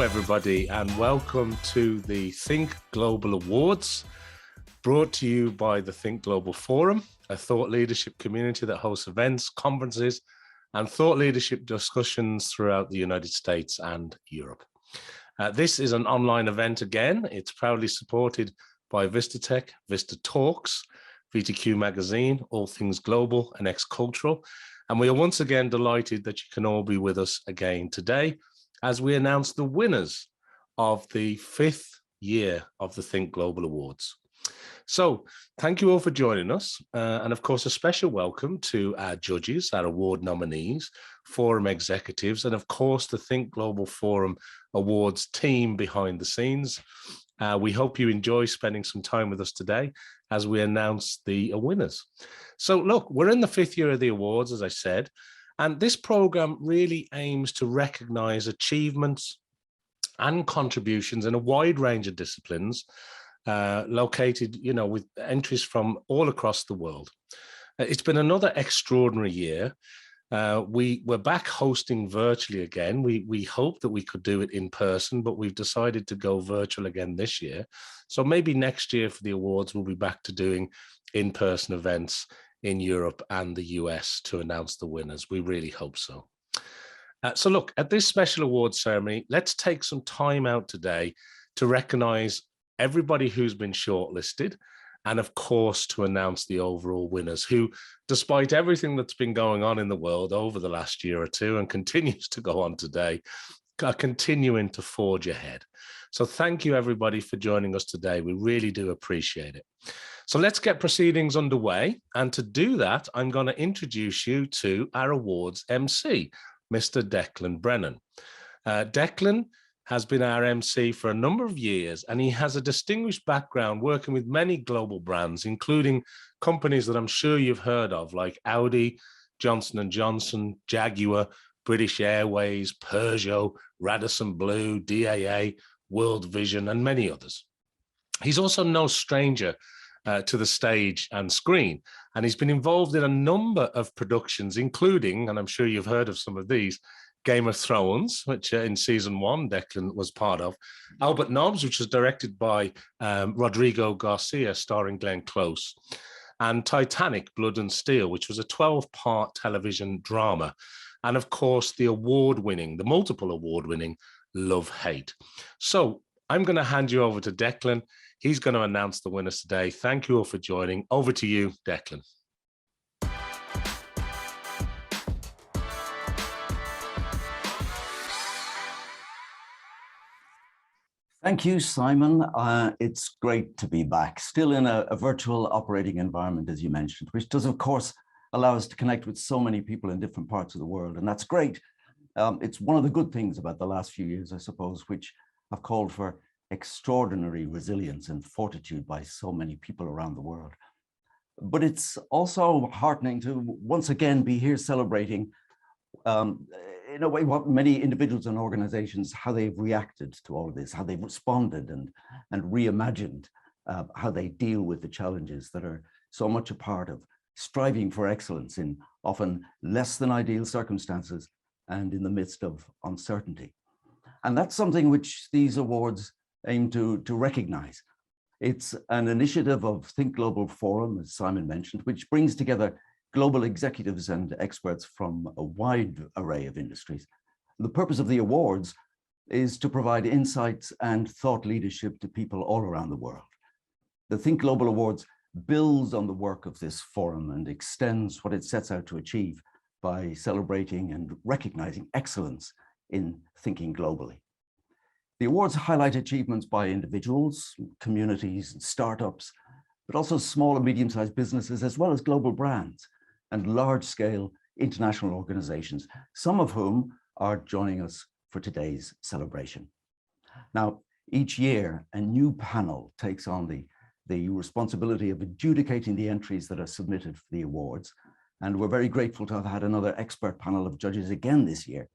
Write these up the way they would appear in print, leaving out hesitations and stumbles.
everybody, and welcome to the Think Global Awards, brought to you by the Think Global Forum, a thought leadership community that hosts events, conferences, and thought leadership discussions throughout the United States and Europe. This is an online event again. It's proudly supported by VistaTech, Vista Talks, VTQ Magazine, All Things Global, and X-Cultural. And we are once again delighted that you can all be with us again today as we announce the winners of the 5th year of the Think Global Awards. So thank you all for joining us. And of course, a special welcome to our judges, our award nominees, forum executives, and of course, the Think Global Forum Awards team behind the scenes. We hope you enjoy spending some time with us today as we announce the winners. So look, we're in the 5th year of the awards, as I said, and this program really aims to recognize achievements and contributions in a wide range of disciplines located, with entries from all across the world. It's been another extraordinary year. We're back hosting virtually again. We hoped that we could do it in person, but we've decided to go virtual again this year. So maybe next year for the awards, we'll be back to doing in-person events in Europe and the US to announce the winners. We really hope so. So look, at this special awards ceremony, let's take some time out today to recognize everybody who's been shortlisted, and of course, to announce the overall winners who, despite everything that's been going on in the world over the last year or two and continues to go on today, are continuing to forge ahead. So thank you, everybody, for joining us today. We really do appreciate it. So let's get proceedings underway. And to do that, I'm going to introduce you to our awards MC, Mr. Declan Brennan. Declan has been our MC for a number of years, and he has a distinguished background working with many global brands, including companies that I'm sure you've heard of, like Audi, Johnson & Johnson, Jaguar, British Airways, Peugeot, Radisson Blu, DAA, World Vision, and many others. He's also no stranger to the stage and screen, and he's been involved in a number of productions, including, and I'm sure you've heard of some of these, Game of Thrones, which in season 1 Declan was part of, Albert Nobbs, which was directed by Rodrigo Garcia, starring Glenn Close, and Titanic, Blood and Steel, which was a 12-part television drama, and of course the multiple award-winning Love Hate. So I'm going to hand you over to Declan. He's going to announce the winners today. Thank you all for joining. Over to you, Declan. Thank you, Simon. It's great to be back, still in a virtual operating environment, as you mentioned, which does, of course, allow us to connect with so many people in different parts of the world, and that's great. It's one of the good things about the last few years, I suppose, which have called for extraordinary resilience and fortitude by so many people around the world. But it's also heartening to once again be here celebrating, in a way, what many individuals and organizations, how they've reacted to all of this, how they've responded and reimagined how they deal with the challenges that are so much a part of striving for excellence in often less than ideal circumstances and in the midst of uncertainty. And that's something which these awards aim to recognize. It's an initiative of Think Global Forum, as Simon mentioned, which brings together global executives and experts from a wide array of industries. The purpose of the awards is to provide insights and thought leadership to people all around the world. The Think Global Awards builds on the work of this forum and extends what it sets out to achieve by celebrating and recognizing excellence in thinking globally. The awards highlight achievements by individuals, communities, and startups, but also small and medium-sized businesses, as well as global brands and large-scale international organizations, some of whom are joining us for today's celebration. Now, each year, a new panel takes on the responsibility of adjudicating the entries that are submitted for the awards. And we're very grateful to have had another expert panel of judges again this year,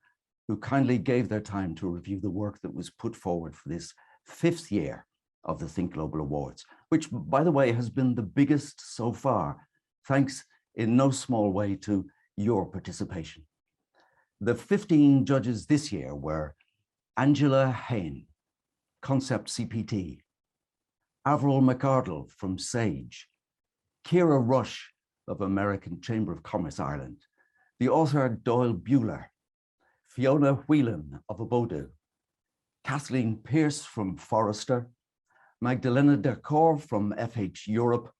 who kindly gave their time to review the work that was put forward for this 5th year of the Think Global Awards, which, by the way, has been the biggest so far, thanks in no small way to your participation. The 15 judges this year were Angela Hain, Concept CPT, Avril McArdle from Sage, Ciara Rush of American Chamber of Commerce Ireland, the author Doyle Buehler, Fiona Whelan of Abodu, Kathleen Pearce from Forrester, Magdalena Decor from FH Europe,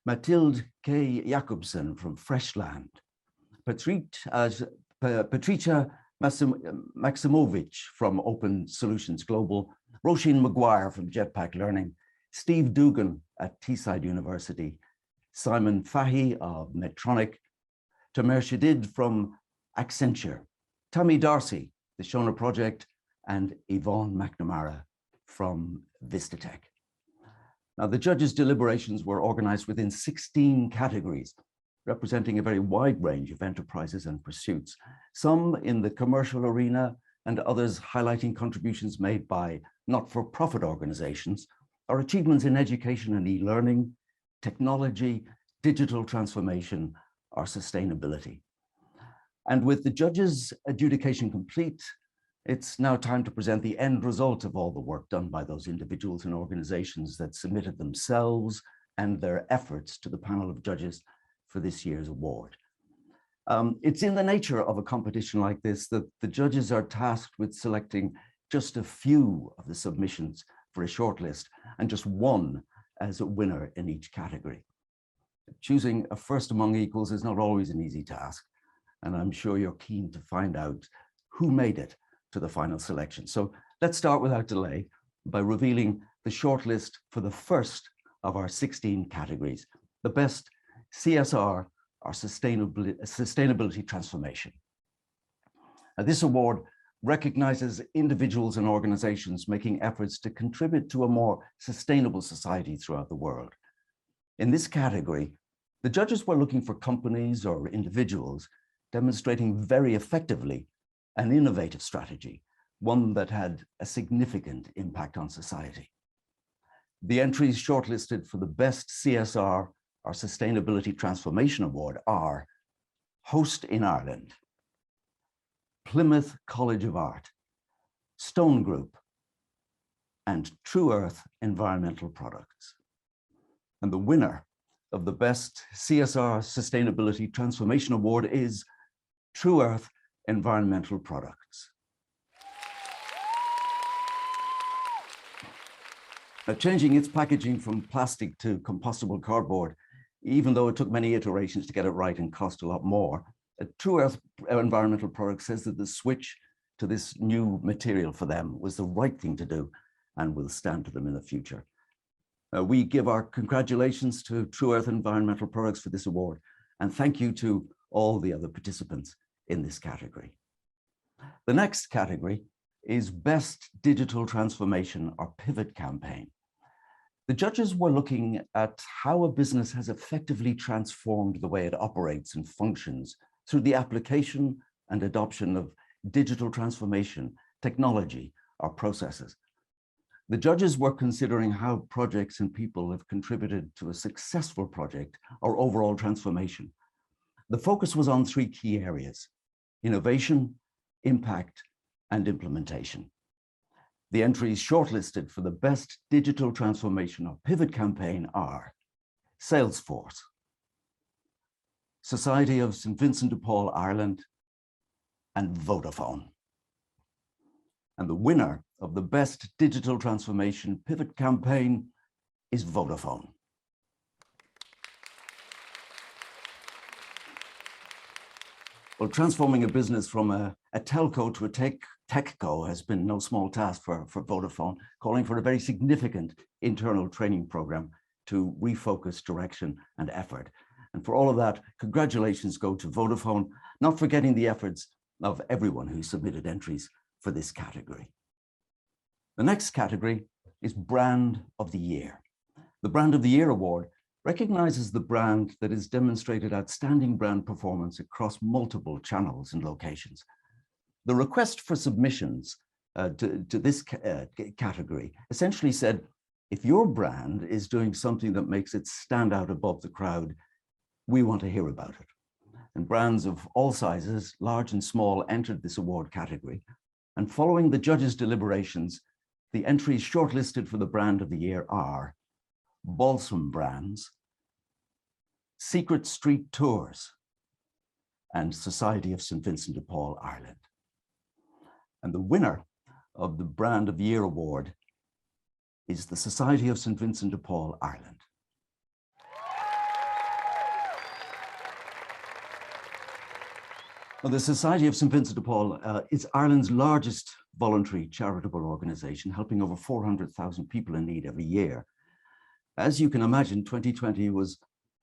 Mathilde K. Jacobsen from Freshland, Patricia Maximovic from Open Solutions Global, Roisin Maguire from Jetpack Learning, Steve Dugan at Teesside University, Simon Fahy of Medtronic, Tamer Shadid from Accenture, Tommy Darcy, the Shona Project, and Yvonne McNamara from Vistatech. Now, the judges' deliberations were organized within 16 categories, representing a very wide range of enterprises and pursuits, some in the commercial arena and others highlighting contributions made by not-for-profit organizations or achievements in education and e-learning, technology, digital transformation, or sustainability. And with the judges' adjudication complete, it's now time to present the end result of all the work done by those individuals and organizations that submitted themselves and their efforts to the panel of judges for this year's award. It's in the nature of a competition like this that the judges are tasked with selecting just a few of the submissions for a shortlist and just one as a winner in each category. Choosing a first among equals is not always an easy task, and I'm sure you're keen to find out who made it to the final selection. So let's start without delay by revealing the shortlist for the first of our 16 categories, the best CSR or sustainability transformation. Now, this award recognizes individuals and organizations making efforts to contribute to a more sustainable society throughout the world. In this category, the judges were looking for companies or individuals demonstrating very effectively an innovative strategy, one that had a significant impact on society. The entries shortlisted for the best CSR or Sustainability Transformation Award are Host in Ireland, Plymouth College of Art, Stone Group, and True Earth Environmental Products. And the winner of the best CSR Sustainability Transformation Award is True Earth Environmental Products. Now, changing its packaging from plastic to compostable cardboard, even though it took many iterations to get it right and cost a lot more, True Earth Environmental Products says that the switch to this new material for them was the right thing to do and will stand to them in the future. We give our congratulations to True Earth Environmental Products for this award, and thank you to all the other participants in this category. The next category is Best Digital Transformation or Pivot Campaign. The judges were looking at how a business has effectively transformed the way it operates and functions through the application and adoption of digital transformation, technology, or processes. The judges were considering how projects and people have contributed to a successful project or overall transformation. The focus was on three key areas: innovation, impact, and implementation. The entries shortlisted for the best digital transformation or pivot campaign are Salesforce, Society of St. Vincent de Paul Ireland, and Vodafone. And the winner of the best digital transformation pivot campaign is Vodafone. Well, transforming a business from a telco to a techco has been no small task for Vodafone, calling for a very significant internal training program to refocus direction and effort. And for all of that, congratulations go to Vodafone, not forgetting the efforts of everyone who submitted entries for this category. The next category is Brand of the Year. The Brand of the Year award recognizes the brand that has demonstrated outstanding brand performance across multiple channels and locations. The request for submissions to this category essentially said, if your brand is doing something that makes it stand out above the crowd, we want to hear about it. And brands of all sizes, large and small, entered this award category. And following the judges' deliberations, the entries shortlisted for the brand of the year are Balsam Brands, Secret Street Tours, and Society of St. Vincent de Paul, Ireland. And the winner of the Brand of the Year award is the Society of St. Vincent de Paul, Ireland. Well, the Society of St. Vincent de Paul is Ireland's largest voluntary charitable organization, helping over 400,000 people in need every year. As you can imagine, 2020 was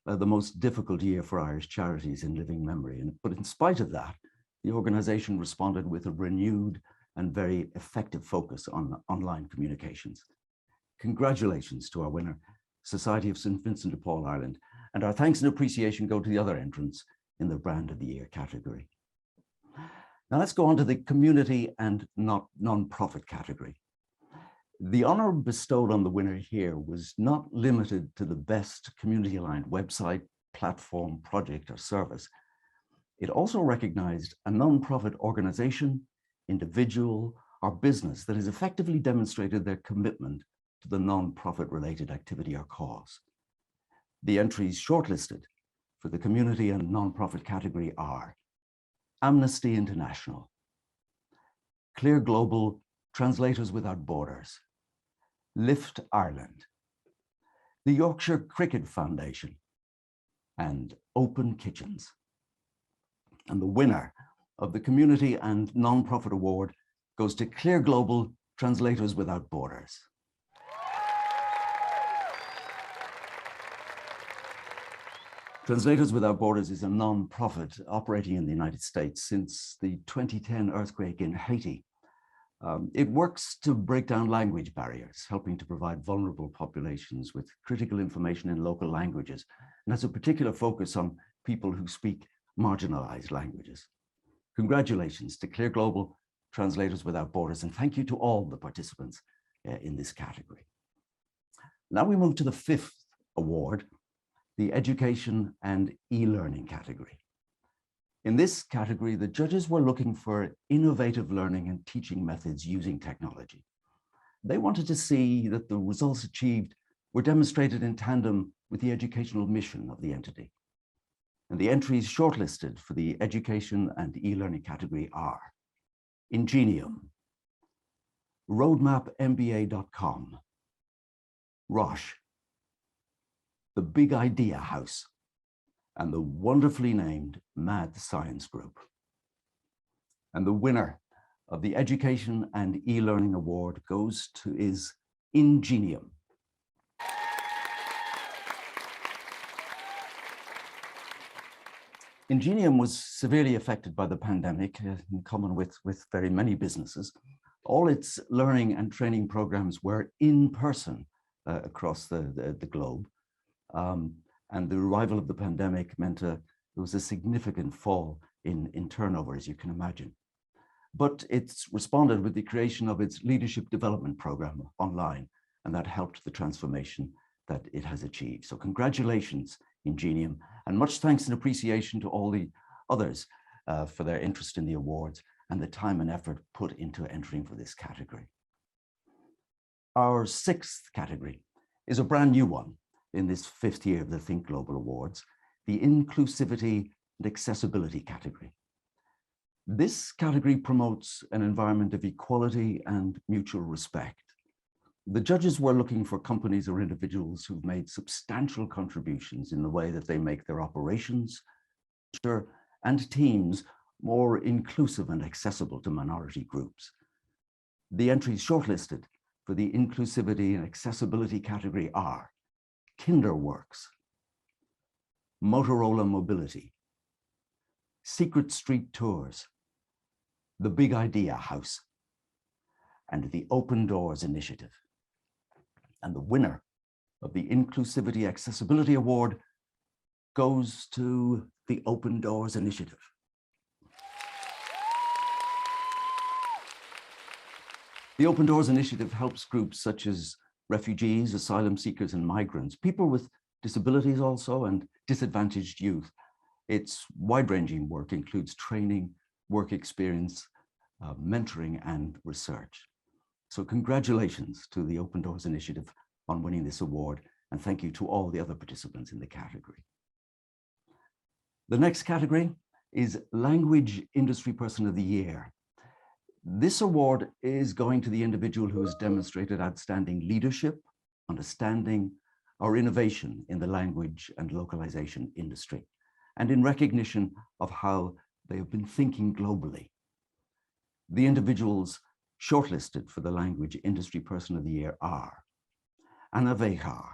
the most difficult year for Irish charities in living memory. But in spite of that, the organization responded with a renewed and very effective focus on online communications. Congratulations to our winner, Society of St. Vincent de Paul, Ireland, and our thanks and appreciation go to the other entrants in the Brand of the Year category. Now let's go on to the community and non-profit category. The honor bestowed on the winner here was not limited to the best community-aligned website, platform, project, or service. It also recognized a non-profit organization, individual, or business that has effectively demonstrated their commitment to the non-profit related activity or cause. The entries shortlisted for the community and non-profit category are Amnesty International, Clear Global Translators Without Borders, Lift Ireland, the Yorkshire Cricket Foundation, and Open Kitchens. And the winner of the Community and Non-Profit Award goes to Clear Global Translators Without Borders. Translators Without Borders is a non-profit operating in the United States since the 2010 earthquake in Haiti. It works to break down language barriers, helping to provide vulnerable populations with critical information in local languages, and has a particular focus on people who speak marginalized languages. Congratulations to Clear Global Translators Without Borders, and thank you to all the participants in this category. Now we move to the fifth award, the Education and eLearning category. In this category, the judges were looking for innovative learning and teaching methods using technology. They wanted to see that the results achieved were demonstrated in tandem with the educational mission of the entity. And the entries shortlisted for the Education and eLearning category are Ingenium, RoadmapMBA.com, Roche, the Big Idea House, and the wonderfully named Mad Science Group. And the winner of the Education and eLearning Award is Ingenium. Ingenium was severely affected by the pandemic, in common with very many businesses. All its learning and training programs were in person across the globe. And the arrival of the pandemic meant there was a significant fall in turnover, as you can imagine. But it's responded with the creation of its leadership development program online, and that helped the transformation that it has achieved. So congratulations, Ingenium, and much thanks and appreciation to all the others for their interest in the awards and the time and effort put into entering for this category. Our sixth category is a brand new one in this fifth year of the Think Global Awards, the Inclusivity and Accessibility category. This category promotes an environment of equality and mutual respect. The judges were looking for companies or individuals who've made substantial contributions in the way that they make their operations and teams more inclusive and accessible to minority groups. The entries shortlisted for the Inclusivity and Accessibility category are Kinderworks, Motorola Mobility, Secret Street Tours, the Big Idea House, and the Open Doors Initiative. And the winner of the Inclusivity Accessibility Award goes to the Open Doors Initiative. The Open Doors Initiative helps groups such as refugees, asylum seekers, and migrants, people with disabilities also, and disadvantaged youth. Its wide-ranging work includes training, work experience, mentoring and research. So congratulations to the Open Doors Initiative on winning this award, and thank you to all the other participants in the category. The next category is Language Industry Person of the Year. This award is going to the individual who has demonstrated outstanding leadership, understanding, or innovation in the language and localization industry, and in recognition of how they have been thinking globally. The individuals shortlisted for the Language Industry Person of the Year are Anna Vejar,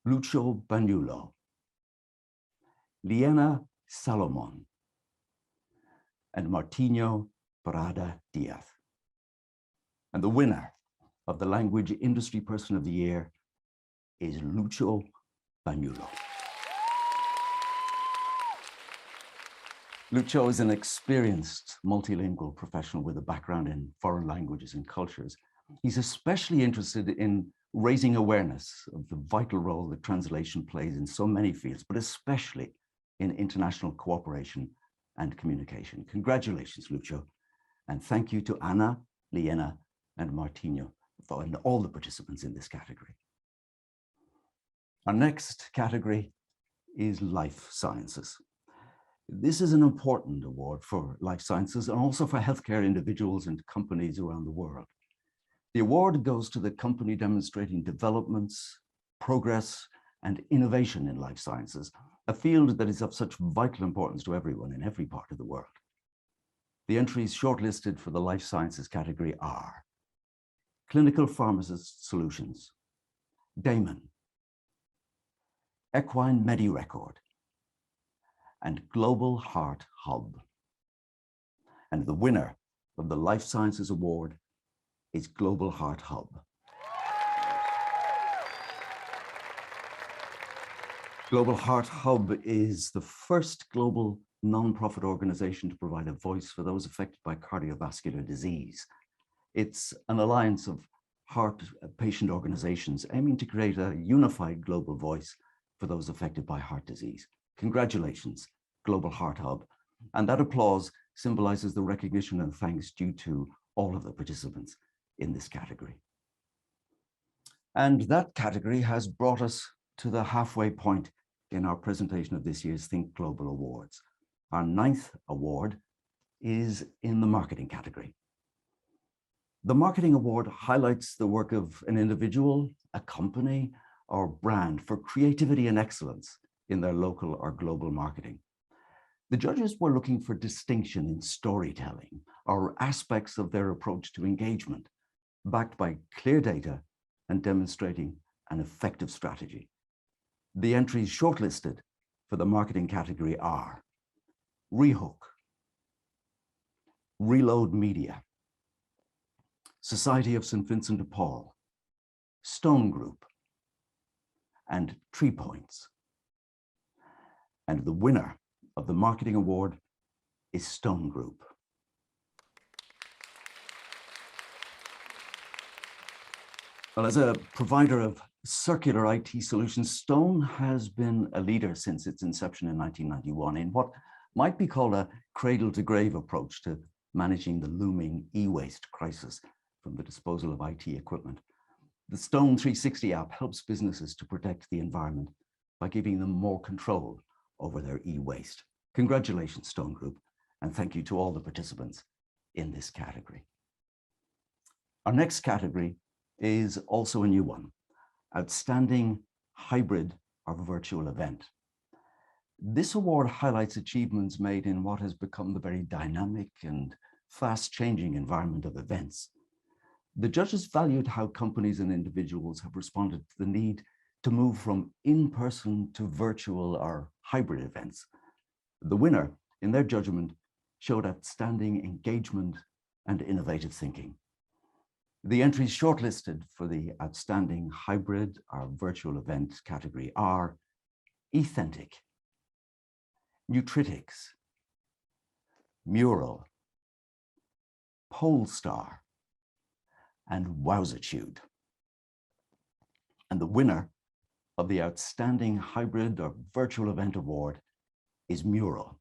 Lucio Bagnulo, Liena Salomon, and Martinho Parada Diaz. And the winner of the Language Industry Person of the Year is Lucio Bagnulo. Lucio is an experienced multilingual professional with a background in foreign languages and cultures. He's especially interested in raising awareness of the vital role that translation plays in so many fields, but especially in international cooperation and communication. Congratulations, Lucio, and thank you to Anna, Liena, and Martinho, and all the participants in this category. Our next category is Life Sciences. This is an important award for life sciences and also for healthcare individuals and companies around the world. The award goes to the company demonstrating developments, progress, and innovation in life sciences, a field that is of such vital importance to everyone in every part of the world. The entries shortlisted for the life sciences category are Clinical Pharmacist Solutions, Damon, Equine MediRecord, and Global Heart Hub. And the winner of the Life Sciences Award is Global Heart Hub. Global Heart Hub is the first global non-profit organization to provide a voice for those affected by cardiovascular disease. It's an alliance of heart patient organizations aiming to create a unified global voice for those affected by heart disease. Congratulations, Global Heart Hub. And that applause symbolizes the recognition and thanks due to all of the participants in this category. And that category has brought us to the halfway point in our presentation of this year's Think Global Awards. Our 9th award is in the marketing category. The Marketing Award highlights the work of an individual, a company, or brand for creativity and excellence in their local or global marketing. The judges were looking for distinction in storytelling or aspects of their approach to engagement, backed by clear data and demonstrating an effective strategy. The entries shortlisted for the marketing category are Rehook, Reload Media, Society of St. Vincent de Paul, Stone Group, and Tree Points. And the winner of the Marketing Award is Stone Group. Well, as a provider of circular IT solutions, Stone has been a leader since its inception in 1991 in what might be called a cradle-to-grave approach to managing the looming e-waste crisis from the disposal of IT equipment. The Stone 360 app helps businesses to protect the environment by giving them more control over their e-waste. Congratulations, Stone Group, and thank you to all the participants in this category. Our next category is also a new one, Outstanding Hybrid or Virtual Event. This award highlights achievements made in what has become the very dynamic and fast-changing environment of events. The judges valued how companies and individuals have responded to the need to move from in-person to virtual or hybrid events. The winner, in their judgment, showed outstanding engagement and innovative thinking. The entries shortlisted for the Outstanding Hybrid or Virtual Event category are Ethentic, Nutritics, Mural, Polestar, and Wowzitude. And the winner of the Outstanding Hybrid or Virtual Event Award is Mural.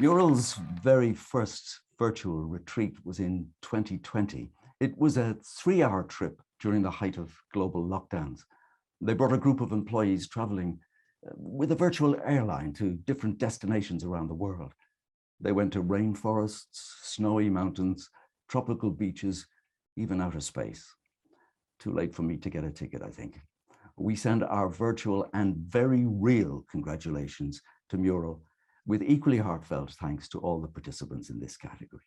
Mural's very first virtual retreat was in 2020. It was a 3-hour trip during the height of global lockdowns. They brought a group of employees traveling with a virtual airline to different destinations around the world. They went to rainforests, snowy mountains, tropical beaches, even outer space. Too late for me to get a ticket, I think. We send our virtual and very real congratulations to Mural, with equally heartfelt thanks to all the participants in this category.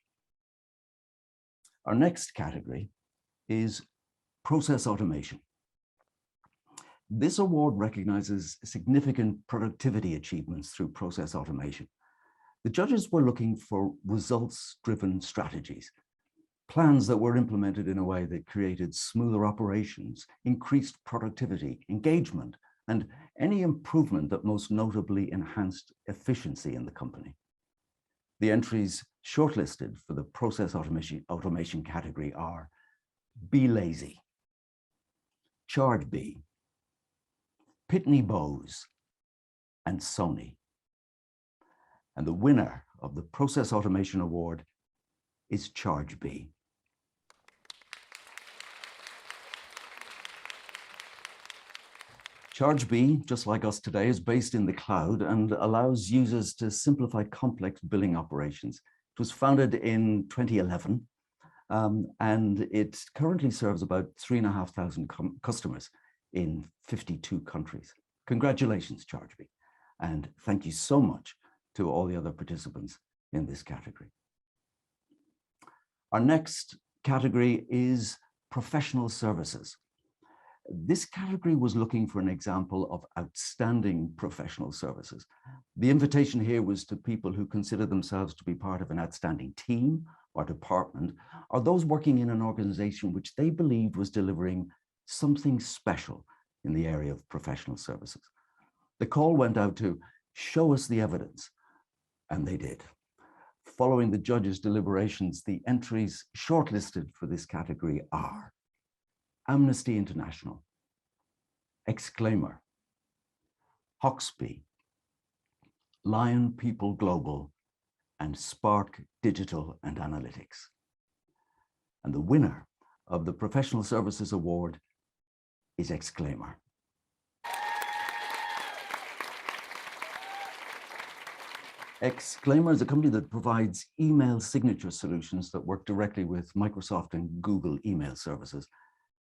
Our next category is process automation. This award recognizes significant productivity achievements through process automation. The judges were looking for results-driven strategies, plans that were implemented in a way that created smoother operations, increased productivity, engagement, and any improvement that most notably enhanced efficiency in the company. The entries shortlisted for the process automation category are Be Lazy, Chargebee, Pitney Bowes, and Sony. And the winner of the Process Automation Award is Chargebee. Chargebee, just like us today, is based in the cloud and allows users to simplify complex billing operations. It was founded in 2011, and it currently serves about 3,500 customers in 52 countries. Congratulations, Chargebee, and thank you so much to all the other participants in this category. Our next category is professional services. This category was looking for an example of outstanding professional services. The invitation here was to people who consider themselves to be part of an outstanding team or department, or those working in an organization which they believed was delivering something special in the area of professional services. The call went out to show us the evidence, and they did. Following the judges' deliberations, the entries shortlisted for this category are Amnesty International, Exclaimer, Hoxby, Lion People Global, and Spark Digital and Analytics. And the winner of the Professional Services Award is Exclaimer. Exclaimer is a company that provides email signature solutions that work directly with Microsoft and Google email services.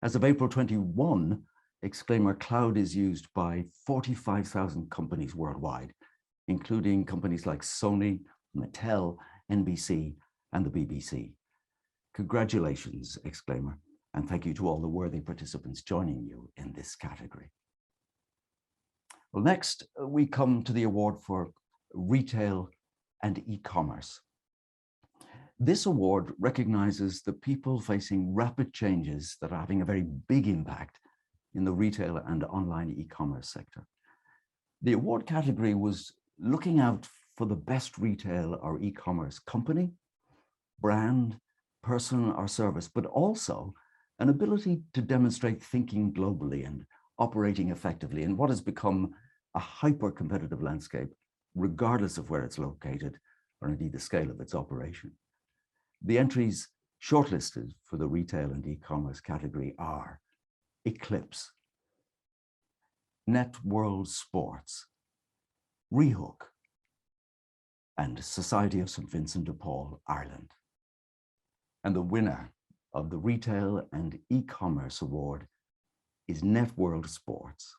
As of April 21, Exclaimer Cloud is used by 45,000 companies worldwide, including companies like Sony, Mattel, NBC, and the BBC. Congratulations, Exclaimer, and thank you to all the worthy participants joining you in this category. Well, next, we come to the award for retail and e-commerce. This award recognizes the people facing rapid changes that are having a very big impact in the retail and online e-commerce sector. The award category was looking out for the best retail or e-commerce company, brand, person, or service, but also an ability to demonstrate thinking globally and operating effectively in what has become a hyper-competitive landscape, regardless of where it's located or indeed the scale of its operation. The entries shortlisted for the retail and e-commerce category are Eclipse, Networld Sports, Rehook, and Society of St. Vincent de Paul, Ireland. And the winner of the Retail and E-commerce Award is Networld Sports.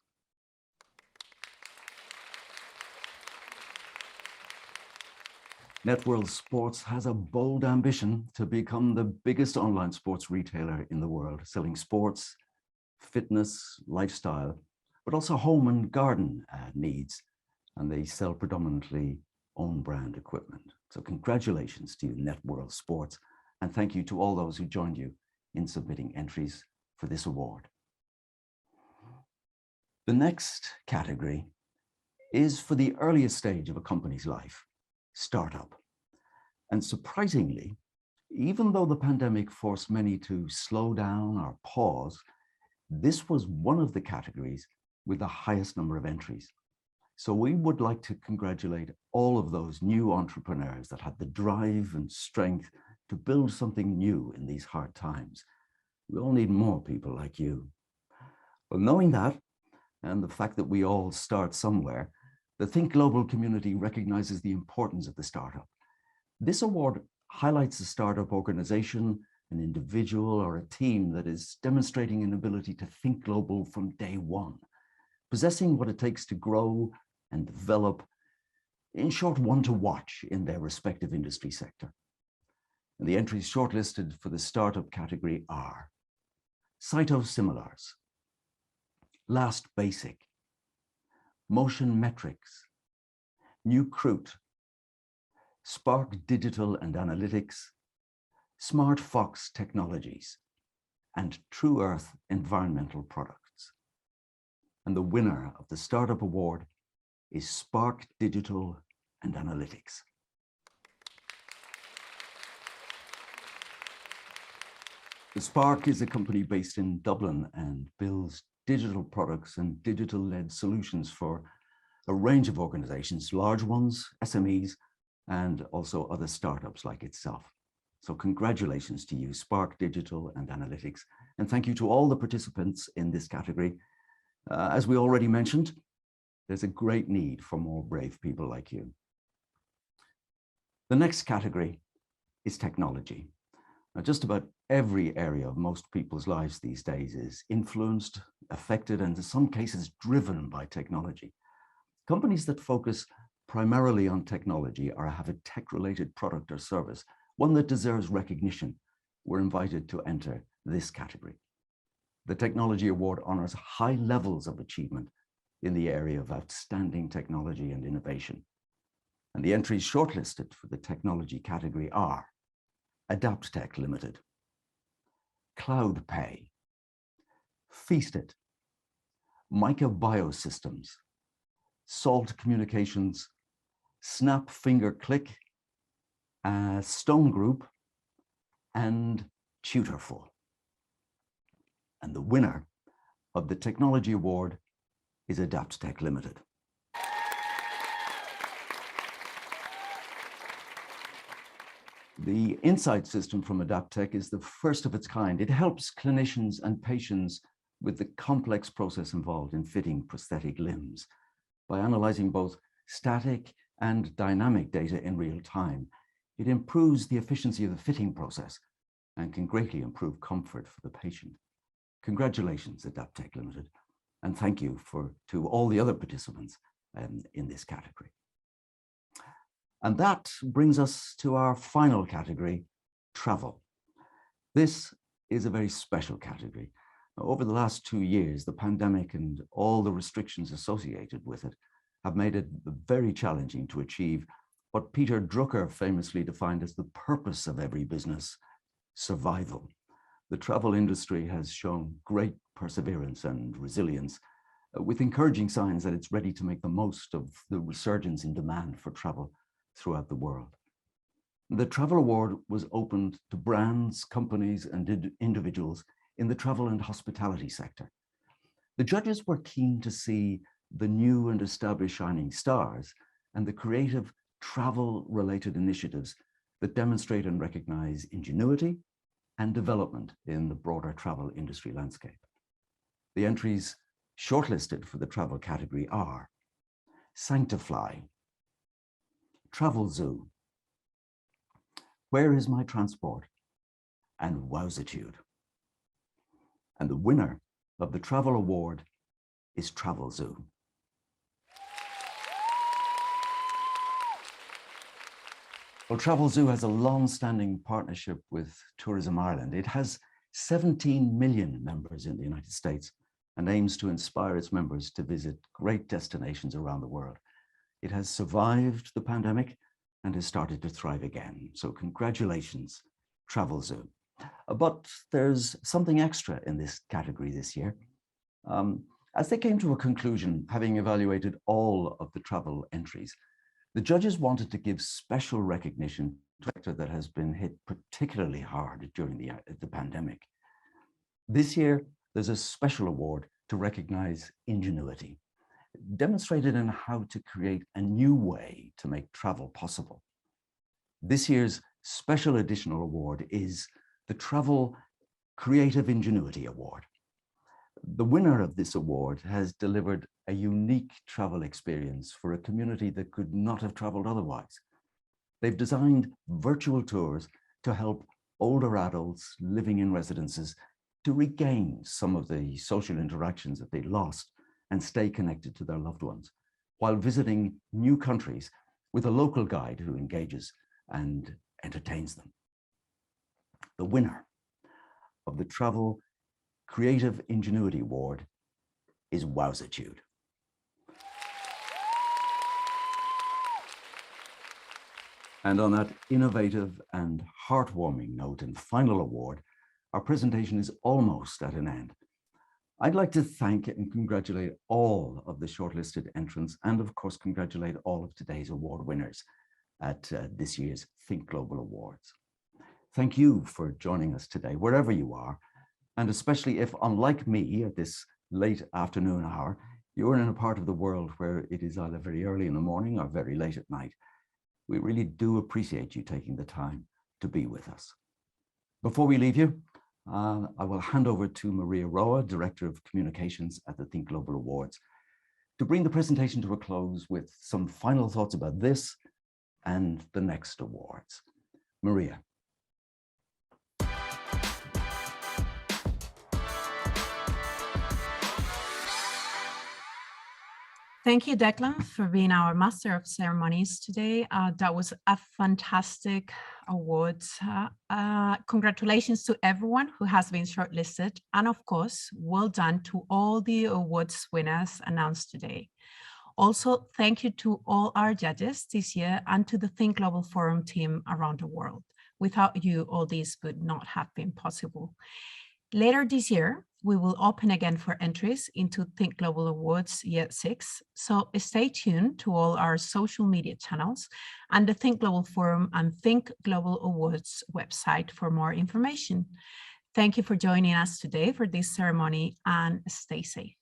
Networld Sports has a bold ambition to become the biggest online sports retailer in the world, selling sports, fitness, lifestyle, but also home and garden needs. And they sell predominantly own brand equipment. So congratulations to you, Networld Sports. And thank you to all those who joined you in submitting entries for this award. The next category is for the earliest stage of a company's life, startup. And surprisingly, even though the pandemic forced many to slow down or pause, this was one of the categories with the highest number of entries. So we would like to congratulate all of those new entrepreneurs that had the drive and strength to build something new in these hard times. We all need more people like you. Well, knowing that, and the fact that we all start somewhere, the Think Global community recognizes the importance of the startup. This award highlights a startup organization, an individual, or a team that is demonstrating an ability to think global from day one, possessing what it takes to grow and develop, in short, one to watch in their respective industry sector. And the entries shortlisted for the startup category are Cytosimilars, Last Basic, Motion Metrics, New Crute, Spark Digital and Analytics, Smart Fox Technologies, and True Earth Environmental Products. And the winner of the Startup Award is Spark Digital and Analytics. The Spark is a company based in Dublin and builds digital products and digital-led solutions for a range of organizations, large ones, SMEs, and also other startups like itself. So congratulations to you, Spark Digital and Analytics, and thank you to all the participants in this category. As we already mentioned, there's a great need for more brave people like you. The next category is technology. Now, just about every area of most people's lives these days is influenced, affected, and in some cases driven by technology. Companies that focus primarily on technology or have a tech-related product or service, one that deserves recognition, were invited to enter this category. The Technology Award honors high levels of achievement in the area of outstanding technology and innovation. And the entries shortlisted for the technology category are AdaptTech Limited, CloudPay, Feastit, Mica Biosystems, Salt Communications, Snap Finger Click, Stone Group, and Tutorful. And the winner of the Technology Award is AdaptTech Limited. The Insight system from AdaptTech is the first of its kind. It helps clinicians and patients with the complex process involved in fitting prosthetic limbs by analyzing both static and dynamic data in real time. It improves the efficiency of the fitting process and can greatly improve comfort for the patient. Congratulations, AdaptTech Limited, and thank you to all the other participants in this category. And that brings us to our final category, travel. This is a very special category. Over the last 2 years, the pandemic and all the restrictions associated with it have made it very challenging to achieve what Peter Drucker famously defined as the purpose of every business, survival. The travel industry has shown great perseverance and resilience, with encouraging signs that it's ready to make the most of the resurgence in demand for travel throughout the world. The Travel Award was opened to brands, companies, and individuals in the travel and hospitality sector. The judges were keen to see the new and established shining stars and the creative travel-related initiatives that demonstrate and recognize ingenuity and development in the broader travel industry landscape. The entries shortlisted for the travel category are Sanctifly, Travel Zoo, Where is My Transport, and Wowzitude. And the winner of the Travel Award is Travel Zoo. Well, Travel Zoo has a long-standing partnership with Tourism Ireland. It has 17 million members in the United States and aims to inspire its members to visit great destinations around the world. It has survived the pandemic and has started to thrive again. So congratulations, Travel Zoo. But there's something extra in this category this year. As they came to a conclusion, having evaluated all of the travel entries, the judges wanted to give special recognition to a sector that has been hit particularly hard during the pandemic. This year, there's a special award to recognize ingenuity. demonstrated in how to create a new way to make travel possible. This year's special additional award is the Travel Creative Ingenuity Award. The winner of this award has delivered a unique travel experience for a community that could not have traveled otherwise. They've designed virtual tours to help older adults living in residences to regain some of the social interactions that they lost and stay connected to their loved ones, while visiting new countries with a local guide who engages and entertains them. The winner of the Travel Creative Ingenuity Award is Wowzitude. And on that innovative and heartwarming note and final award, our presentation is almost at an end. I'd like to thank and congratulate all of the shortlisted entrants, and of course, congratulate all of today's award winners at this year's Think Global Awards. Thank you for joining us today, wherever you are, and especially if, unlike me, at this late afternoon hour, you're in a part of the world where it is either very early in the morning or very late at night. We really do appreciate you taking the time to be with us. Before we leave you, I will hand over to Maria Roa, Director of Communications at the Think Global Awards, to bring the presentation to a close with some final thoughts about this and the next awards. Maria. Thank you, Declan, for being our Master of Ceremonies today. That was a fantastic award. Congratulations to everyone who has been shortlisted. And of course, well done to all the awards winners announced today. Also, thank you to all our judges this year and to the Think Global Forum team around the world. Without you, all this would not have been possible. Later this year, we will open again for entries into Think Global Awards Year 6. So stay tuned to all our social media channels and the Think Global Forum and Think Global Awards website for more information. Thank you for joining us today for this ceremony, and stay safe.